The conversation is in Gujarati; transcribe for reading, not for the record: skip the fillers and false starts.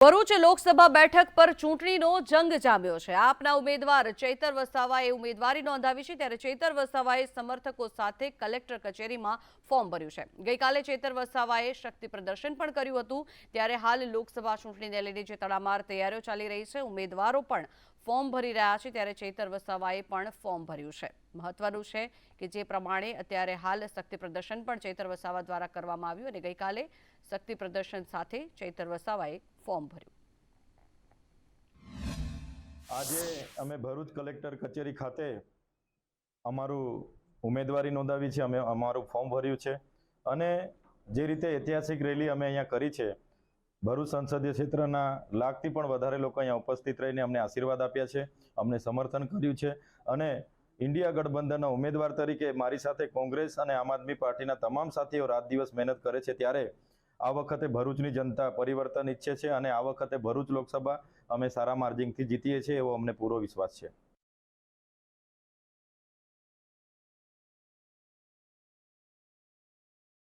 ભરૂચ લોકસભા બેઠક પર ચૂંટણીનો જંગ જામ્યો છે। આપના ઉમેદવાર ચૈતર વસાવાએ ઉમેદવારી નોંધાવી છે, ત્યારે ચૈતર વસાવાએ સમર્થકો સાથે કલેક્ટર કચેરીમાં ફોર્મ ભર્યું છે। ગઈકાલે ચૈતર વસાવાએ શક્તિ પ્રદર્શન પણ કર્યું હતું, ત્યારે હાલ લોકસભા ચૂંટણીને લઈને જે તડામાર તૈયારીઓ ચાલી રહી છે, ઉમેદવારો પણ ફોર્મ ભરી રહ્યા છે, ત્યારે ચૈતર વસાવાએ પણ ફોર્મ ભર્યું છે। મહત્વનું છે કે જે પ્રમાણે અત્યારે હાલ શક્તિ પ્રદર્શન પણ ચૈતર વસાવા દ્વારા કરવામાં આવ્યું અને ગઈકાલે શક્તિ પ્રદર્શન સાથે ચૈતર વસાવાએ ફોર્મ ભર્યું। આજે અમે ભરૂચ કલેક્ટર કચેરી ખાતે અમારું ઉમેદવારી નોંધાવી છે, અમે અમારું ફોર્મ ભર્યું છે અને જે રીતે ઐતિહાસિક રેલી અમે અહીંયા કરી છે, ભરૂચ સંસદીય ક્ષેત્રના લાખથી પણ વધારે લોકો અહીંયા ઉપસ્થિત રહીને અમને આશીર્વાદ આપ્યા છે, અમને સમર્થન કર્યું છે અને ઇન્ડિયા ગઠબંધનના ઉમેદવાર તરીકે મારી સાથે કોંગ્રેસ અને આમ આદમી પાર્ટીના તમામ સાથીઓ રાત દિવસ મહેનત કરે છે, ત્યારે આ વખતે ભરૂચની જનતા પરિવર્તન ઈચ્છે છે અને આ વખતે ભરૂચ લોકસભા અમે સારા માર્જિનથી જીતીએ છીએ એવો અમને પૂરો વિશ્વાસ છે।